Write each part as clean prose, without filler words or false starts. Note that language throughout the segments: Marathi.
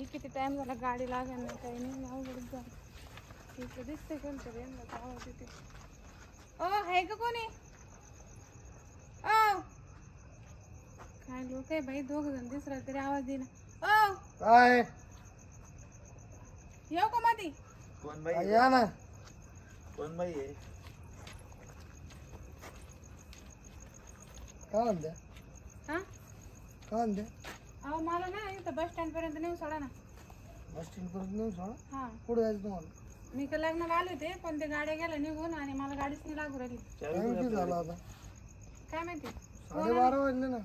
ही किती टाइम झाला गाडी लागेल नाही काही नाही अवघडच झालं. इथं दिसते कोणतं रेंगाचा आवाज येते. ओ आहे का कोणी? ओ काय लोक आहे बाई, दोघ जण दिसरा तरी आवाज देईना. ओ काय येऊ का मधी? कोण बाई? या ना. कोण बाई आहे? काय म्हणते? हा काय म्हणते? अहो मला ना इथं बस स्टँड पर्यंत नेऊ सोडा ना. बस स्टँड पर्यंत नेऊन सोडा. हा कुठे जायचं तुम्हाला? मी का लग्नाला आले होते पण ते गाड्या गेल्या निघून आणि मला गाडीच नाही लागू राहिली. टाइम किती झाला आता? काय माहिती 12:30 वाजले ना.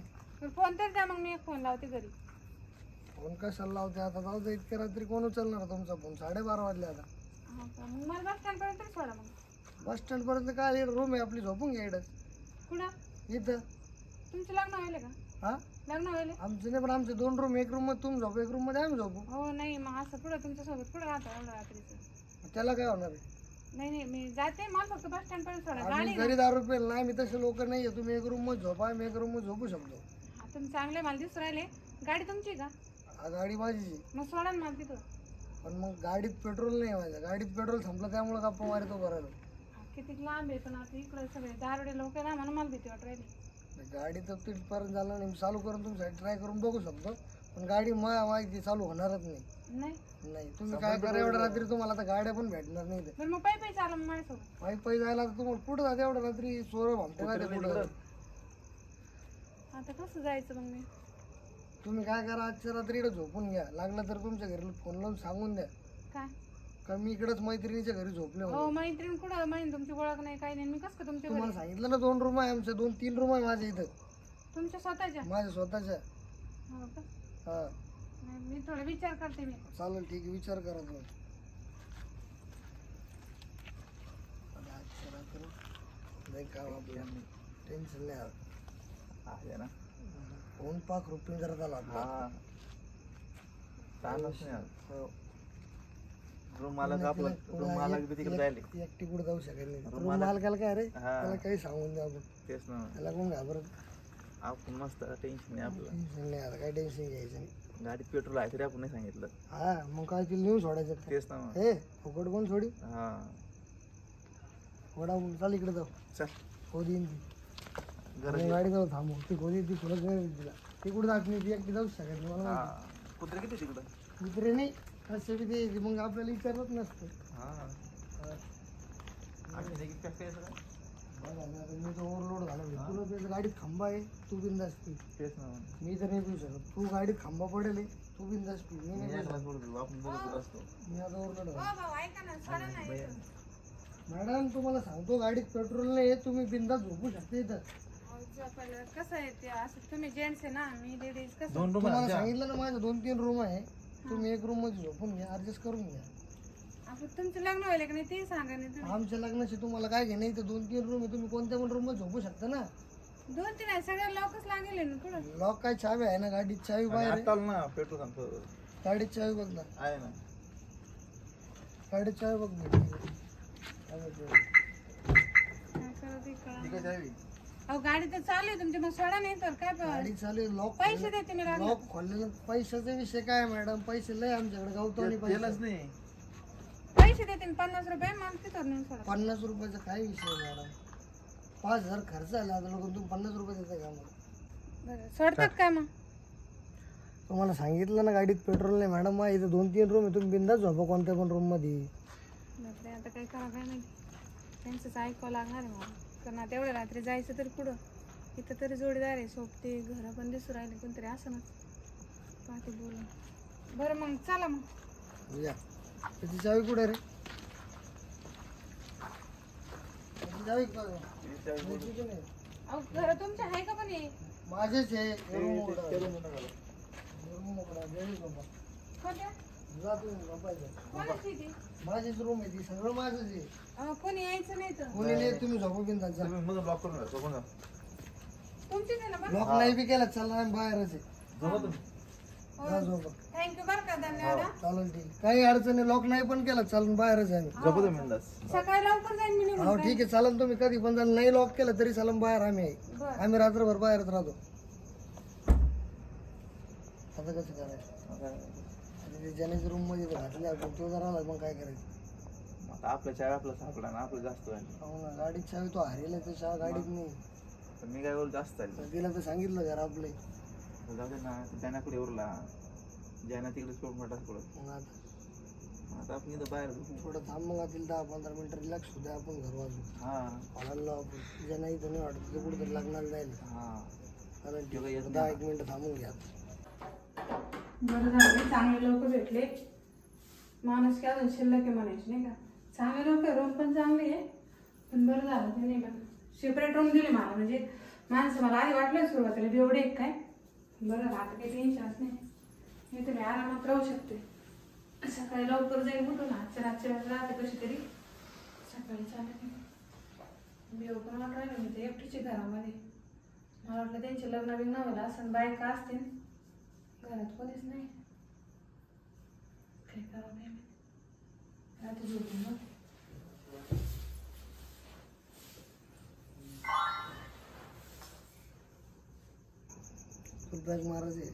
फोन तर द्या, मग मी एक फोन लावते घरी. फोन कशाला लावते आता? जाऊ दे, इतक्या रात्री कोण उचलणार तुमचा फोन? 12:30 वाजले आता. हा का? मग मला बस स्टँड पर्यंत सोडा मग. बस स्टँड पर्यंत काय रूम आहे आपली, झोपून घ्या इकडं. कुठं? इथं. तुमचं लग्न व्हायला का? हा लग्न व्हायला? आमचं नाही, पण आमचे 2 रूम, एक रूम मध्ये तुम्ही झोपू, एक रूम मध्ये आम्ही झोपू. हो नाही, मग असं पुढं तुमच्यासोबत पुढं राहतो एवढं रात्रीचं. त्याला काय होणार आहे? नाही नाही, मी जाते, मला फक्त बस स्टँड पर्यंत सोडा. आम्ही गाडी जरी 10 रुपये नाही, मी तसे लोक नाहीये. तुम्ही एक रूम मध्ये झोपा, आम्ही एक रूम मध्ये झोपू शकतो. हा, तुम्ही चांगले मला दिसू राहिले. गाडी तुमची का? हा, गाडी माझी. मग सोडा ना मला तिथं. पण मग गाडीत पेट्रोल नाही माझ्या. गाडीत पेट्रोल संपलं त्यामुळे गप्पा मारतो करायला. किती लांब आहे, पण आता इकडे सगळे दारुडे लोक आहे ना, म्हणून मला भीती वाटत राहिली. गाडी तर तिथपर्यंत झालं नाही. मी चालू करून तुमच्यासाठी ट्राय करून बघू शकतो, पण गाडी माहिती चालू होणारच नाही. नाही तुम्ही काय करा, एवढ्या रात्री तुम्हाला आता गाड्या पण भेटणार नाही. पण मग पायी चाला मग माझ्यासोबत. पायी जायला तर तुम्हाला कुठं जाते एवढ्या रात्री? सोरं भामते काय ते कुठं? आता कसं जायचं मग मी? तुम्ही काय करा, आजच्या रात्री इकडे झोपून घ्या. लागलं तर तुमच्या घरी फोन लावून सांगून द्या काय का मी इकडेच मैत्रिणीच्या घरी झोपले म्हणून. हो मैत्रीण कुठं? माहिती तुमची ओळख नाही काही नाही, मी कसं का तुमच्या तुम्हाला घरी? सांगितलं ना 2 रूम आहे आमच्या, 2-3 रूम आहे माझ्या इथं, तुमच्या स्वतःच्या? माझ्या स्वतःच्या. हो का? हा नाही, मी थोडा विचार करते. मी चालेल, ठीक आहे, विचार करा तुम्ही. नाही का आपल्याला टेन्शन नाही आहे ना. फोन पाक रुपये जरा झाला आपला. हा चालत नाही. हो. रूम मालक आपला रूम मालक बी तिकडे जायले. एकटी कुठे जाऊ शकत नाही. रूम मालकाला काय रे, त्याला काही सांगून द्या आपण. तेच ना, त्याला कोण घाबरत? आपण मस्त टेन्शन नाही आपलं. टेन्शन नाही, आता काय टेन्शन घ्यायचं नाही. गाडीत पेट्रोल आहे तरी आपण नाही सांगितलं. हा मग काय तिला नेऊन सोडायचं का? तेच ना. हे फुकट कोण सोडी? हा वडा चाल इकडे जाऊ. चल खोदी येईन ती. गाडी जाऊ थांबू. ती खोदी ती फुलं तिला ती कुठं जात नाही. ती एकटी जाऊ शकत नाही. मला माहिती. कुत्रे किती तिकडं? कुत्रे नाही कसे बी ते मग आपल्याला विचारत नसतं. हा आम्ही देखील काय काय सगळं मी तर ओव्हरलोड झाला. तुला त्याचं गाडीत खांबा आहे, तू बिंदास पी. तेच ना. मी तर नाही पिऊ शकत. तू गाडीत खांबा पडेल, तू बिंदास पी. मी नाही पिऊ शकत. आपण बोलत असतो. मी आता ओव्हरलोड हो झाला. भाऊ ऐका ना, सोडा ना इथं. मॅडम तुम्हाला सांगतो, गाडीत पेट्रोल नाही, तुम्ही बिंदास झोपू शकते इथं. अहो, झोपायला कसं आहे ते असं, तुम्ही जेंट्स आहे ना, मी लेडीज. कसं 2 रूम तुम्हाला सांगितलं ना, माझ्या 2-3 रूम आहे. तुम्ही एक रूम मध्ये झोपून घ्या, ऍडजस्ट करून घ्या. आपण तुमचं लग्न व्हायला का नाही ते सांगा नाही तुम्ही. आमच्या लग्नाशी तुम्हाला काय घेणं? इथं 2-3 रूम आहे, तुम्ही कोणत्या पण रूम मध्ये झोपू शकता ना. 2-3 आहे, सगळं लॉकच लागेल ना पुढं. लॉक काय चावी आहे ना, गाडीत चावी बाहेर आहे. आता ना पेट्रोल सांगतो गाडीत चावी बघ ना, आहे ना. गाडीत चावी बघ ना. काय करा ते कळा. ठीक आहे जावी. अहो गाडी तर चालू आहे तुमची, मग सोडा नाही तर काय गाडी चालू आहे, लॉक पैसे देते मी लागले. लॉक खोललेलं. पैशाचा विषय काय मॅडम? पैसे लय आमच्याकडे गावतो. केलंच नाही. पैसे देते मी 50 रुपये, मला तिथं नेऊन सोडा. 50 रुपयाचा काय विषय आहे मॅडम? 5000 खर्च आला आता लोक, तुम्ही 50 रुपये देता का मला? बरं सोडतात काय मग? तुम्हाला सांगितलं ना, गाडीत पेट्रोल नाही मॅडम. मग इथं 2-3 रूम आहे, तुम्ही बिंदास झोपा कोणत्या पण रूम मध्ये. बापरे, आता काय करा काय नाही. त्यांचंच ऐकावं लागणार आहे मला, कारण आता एवढ्या रात्री जायचं तर पुढं. इथं तरी जोडीदार आहे, सोबते घरं पण दिसू राहिले, कोणतरी असं ना पाठी बोलून. बरं मग चला मग. या त्याची चावी कुठे रे? त्याची चावी कुठे? अहो घर तुमचे आहे का पण हे? माझेच आहे. रूम उघडा. कोणत्या? जा तुम्ही झोपायचं. कोणाची ती? माझीच रूम आहे ती, सगळं माझंच आहे. अहो, कोणी यायचं नाही तर. कोणी नाही, तुम्ही झोपू बिंदास जा. तुम्ही मग लॉक करून झोपून जा. तुमचीच आहे ना बरं? लॉक नाही बी केला चला, आम्ही बाहेरच आहे. झोपा तुम्ही. जा झोपा. थँक्यू बरं का, धन्यवाद हा. चालेल, ठीक. काही अडचण नाही, लॉक नाही पण केला चालून बाहेरच आहे आम्ही. झोपा तुम्ही बिंदास. सकाळी लवकर जाईन मी निघून. हो ठीक आहे, चालेल. तुम्ही कधी पण जाल, नाही लॉक केलं तरी चालेल, बाहेर आम्ही आहे. बरं. आम्ही रात्रभर बाहेरच राहतो. आता कसं करायचं? ज्याने रूम मध्ये घातले आपण तो जर आला मग काय करायचं? आता आपल्या चावी आपला सापडा ना आपलं जास्त झालं. हो ना, गाडीत चावी तो हरेला तर चावी गाडीत नाही. तर मी काय बोलतो जास्त झालं. तर तिला तर सांगितलं जरा आपले जाऊ दे ना, ज्यांना कुठे उरला ज्यांना तिकडे सोड मोठा पडत. मग आता आपण इथं बाहेर बसू. थोडं थांब मग आतील 10-15 मिनिटं रिलॅक्स होते आपण घर वाजू. हा हॉलाला आपण ज्यांना इथं नाही वाटत ते कुठेतरी लग्नाला जाईल. हा कारण 10-1 मिनिटं थांबून घ्या. बरं झालं चांगले लोक भेटले. माणूस की अजून शिल्लक आहे म्हणायचे नाही का. चांगले लोक आहे, रूम पण चांगली आहे. पण बरं झालं ते नाही का सेपरेट रूम दिली मला. म्हणजे माणसं मला आधी वाटलं सुरुवातीला बेवडे एक काय. बरं आता काही टेन्शनच नाही. मी तुम्ही आरामात राहू शकते. सकाळी लवकर जाईल उठून रातच्या वेळेस राहते कशी तरी. सकाळी चालत बेव पण वाट राहिलं मी ते एकटीची घरामध्ये. मला वाटलं त्यांचे लग्न बिग्न व्हायला असं बायका असतील घरात कोणीच नाही. काय करावं नाही रात्री झोपून मग. बॅग मारायचे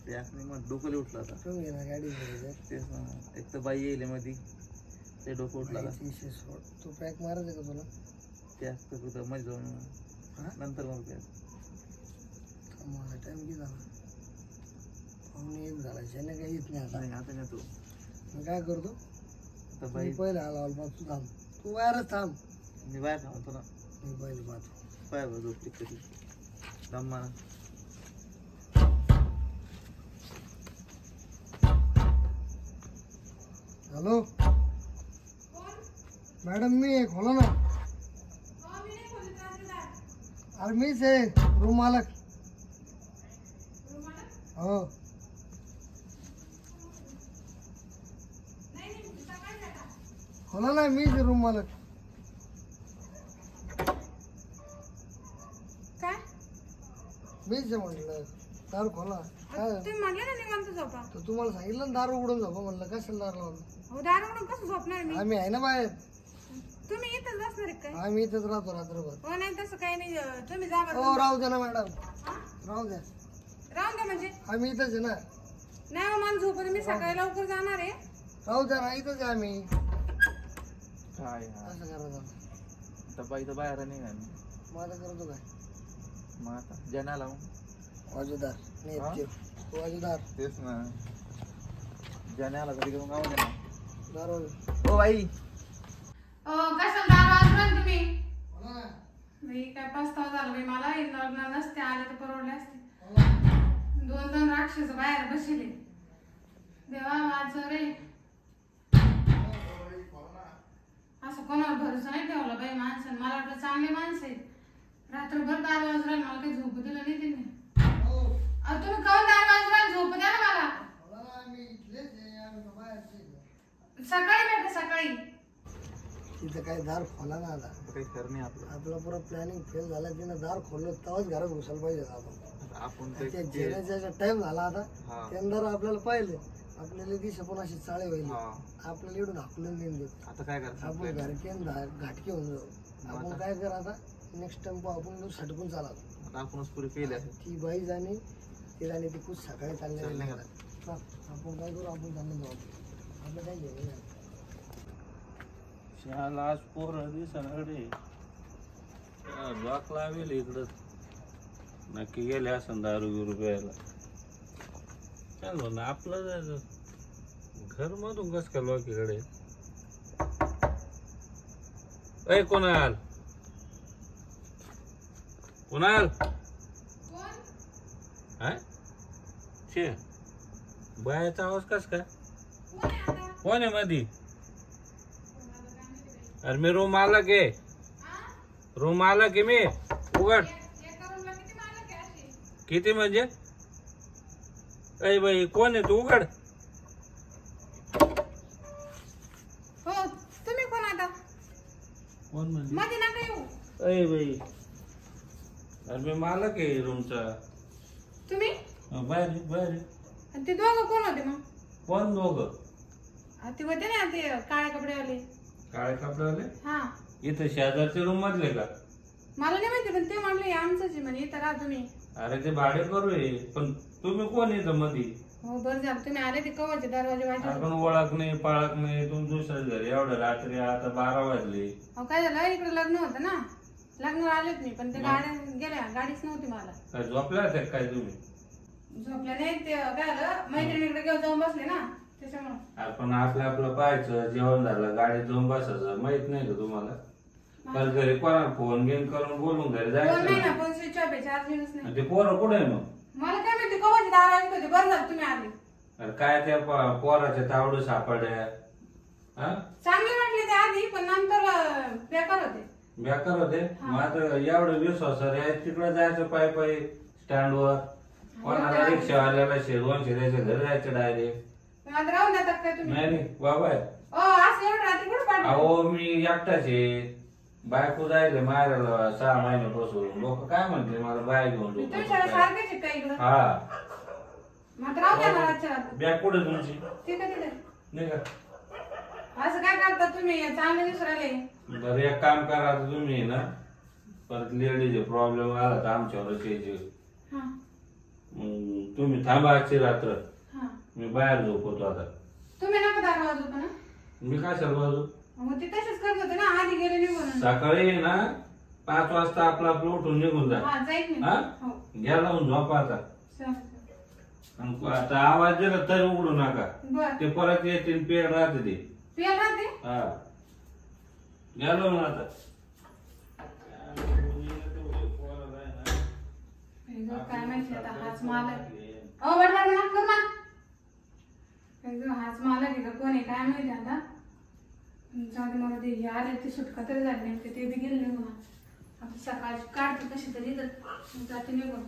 त्याने मग डोकं उठलं आता. ठेवून घे ना गाडी. तेच ना, एक तर बाई येईल मध्ये ते डोकं उठलं आता. तू पॅक मारायचं का तुला? त्याच तर कुठं मध्ये जाऊन नंतर मग त्याच मला टाइम किती झाला? 1:15 झाला. ज्याने काही येत नाही आता. नाही आता नाही तू मग काय करतो? आता मी बाई पहिले आला ऑलमोस्ट. तू थांब, तू बाहेरच थांब. मी बाहेर थांबतो ना. मी पहिले पाहतो. बाहेर झोपते कधी दम्मा. हॅलो मॅडम, मी खोला ना. अरे मीच आहे रूम मालक. हो खोला ना, मीच आहे रूम मालक. काय मीच आहे म्हटलं. दारू खोला. काय तुम्ही म्हणले ना निवांत झोपा. तर तुम्हाला सांगितलं ना दारू उघडून झोपा म्हणलं. कशाला दारू लावलं? हो दारू म्हणून कसं झोपणार मी. आम्ही आहे ना बाहेर. तुम्ही इथंच बसणार आहे काय. आम्ही इथंच राहतो रात्रभर. हो नाही तसं काही नाही. तुम्ही जा बरं. हो राहू द्या ना मॅडम, राहू द्या. राहून द्या म्हणजे आम्ही इथंच आहे ना. नाही हो मला झोपू दे. मी सकाळी लवकर जाणार आहे. राहू द्या ना, इथंच आहे आम्ही. काय हा असं करायचं आता बाई तर बाहेर नाही ना. माझं करतो काय? मग आता ज्यांना लावून वाजूदार नाही येत ते. वाजूदार तेच ना, ज्याने आला तरी घेऊन गाव ना. दारू ओ बाई कसं दारू वाजवलं तुम्ही. खोला ना. बाई काय पस्तावा झाला बाई मला. लग्न नसते आले तर परवडले असते. खोला. 2 राक्षस बाहेर बसले. देवा वाचव रे. असं कोणावर भरोसा नाही ठेवला बाई माणसाने. मला वाटलं चांगले माणसं आहेत. रात्रभर दारू वाजवला. मला काही झोपू दिलं नाही त्यांनी. हो. तुम्ही काऊन दारू वाजवला? झोपू द्या ना मला. खोला ना, आम्ही इथलेच आहे. आम्ही बाहेरचे आहे. सकाळी भेटा सकाळी. तिथं काय दार खोला ना आता. काही खरं नाही आपलं. आपला पुरा प्लॅनिंग फेल झाला. तिनं दार खोललं तेव्हाच घरात घुसायला पाहिजे आपण. आपण त्या जेण्याचा टाइम झाला आता. हा. त्यानंतर आपल्याला पाहिलं आपल्याला दिशा पण अशी चाळे होईल. हा. आपल्याला एवढं हाकलून देऊन देत. आता काय करायचं आपण आपल्याला? घरके घाटके होऊन जाऊ. आपण काय कर आता नेक्स्ट टाइम आपण सटकून चाला. आता आपणच पुरी केली आहे. ती बाई जाणे ते जाणे ती खूप सकाळी चालले. चालले का? आपण काय करू? आपण चाललं जाऊ. आपलं काय घेणं नाही. शाला आज पोरं दिसणारे लॉक लावेल इकडं. नक्की गेले असं दारू बिरू प्यायला. चालू ना आपलं घर मधून कस का लॉक इकडे. ए कोणाल कोणाल हा छे बायाचा आवाज कस काय. कोण आहे मधी? अरे मी रूम आला के. रूम आला की मी उघड. किती म्हणजे? अय बाई कोण आहे तू? उघड. हो तुम्ही कोण आता? कोण म्हणजे? मध्ये नका येऊ. अय बाई अरे मी मालक आहे रूमचा. तुम्ही बाहेर बाहेर. आणि ते दोघं कोण होते मग? कोण दोघं? ते होते ना ते काळ्या कपडेवाले. काळे कपडेवाले? हा इथं शेजारच्या रूम मधले का? मला नाही माहिती पण ते म्हणले आमचंच आहे म्हणे. इथं राहा तुम्ही. अरे ते भाडे करू आहे पण तुम्ही कोण येतं मधी? हो बरं झालं तुम्ही आले ते कवचे दरवाजे वाजले. आपण ओळख नाही पाळख नाही तुम्ही दुसऱ्या घरी एवढं रात्री आता 12 वाजले. अहो काय झालं इकडे लग्न होतं ना, लग्नावर आलेच मी पण ते गाड्या गेल्या, गाडीच नव्हती मला. काय झोपल्या होत्या काय तुम्ही? झोपल्या नाही ते काय झालं मैत्रिणीकडे घेऊन जाऊन बसले ना त्याच्यामुळे. आपण आपलं पाहायचं जेवण झालं गाडीत जाऊन बसायचं. माहित नाही का तुम्हाला? पण घरी कोणाला फोन घेऊन करून बोलून घरी फोन जायचं नाही ना. ना, फोन स्विच ऑफ आहे, चार्जिंगच नाही. आणि ते पोरं कुठे आहे मग? मला काय माहिती कवचे दार वाजत होते, बरं झालं तुम्ही आले. अरे काय त्या पोराच्या तावडं सापडल्या हा चांगले वाटले ते आधी पण नंतर बेकार होते. बेकार होते. मग आता एवढं विश्वास तिकडे जायचं पायी पायी स्टँडवर. कोणाला रिक्षावाल्याला शेरवून शिरायचं घरी जायचं डायरेक्ट. आता राहून जातात काय तुम्ही? नाही बाबा असं एवढं रात्री कुठं पाठवलं? अहो मी एकटाच आहे. बायको जायले मारायला 6 महिन्यापासून. लोक काय म्हणते मला बाय घेऊन जाऊ. तुम्ही सारखेच आहे का इकडं? हा मग राहू द्या ना रातच्या रात्री. बॅग कुठे तुमची? ठीक आहे ठीक आहे. नाही का? असं काय करता तुम्ही चांगले दिसून राहिले. बरं एक काम करा आता तुम्ही ना परत लेडीज प्रॉब्लेम आला तर आमच्यावरच यायचे. हा मग तुम्ही थांबा आजची रात्र. हा मी बाहेर झोपवतो आता. तुम्ही नका दार वाजू पण. मी काय बाजू मग ते तसेच करत होते ना, आधी गेले निघून. सकाळी ना 5 वाजता आपलं उठून निघून जा. हा जाईल मी. हा? हो घ्या लावून झोपा आता. चालेल. आणि आता आवाज दिला तरी उघडू नका. बर ते परत येतील पेड राहते ते. पिया राहते. हा घ्या लावून आता. काय माहिती आता हाच मालक. अहो बडबड नका करू ना. हाच मालक आहे का कोण आहे काय माहिती आता. जाऊ दे मला ते आले ते सुटका तरी झाली नाही ते बी गेले निघून. आता सकाळची काढते कशी तरी तर जाते निघून.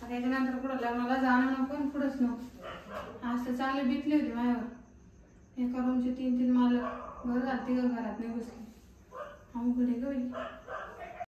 आता याच्यानंतर पुढं लग्नाला जाणं नको आणि पुढंच नको. आज तर चांगली बिकली होती माझ्यावर. एका रूमचे 3-3 मालक. बरं झालं तिघं घरात नाही बसले. अवघड आहे गं बाई.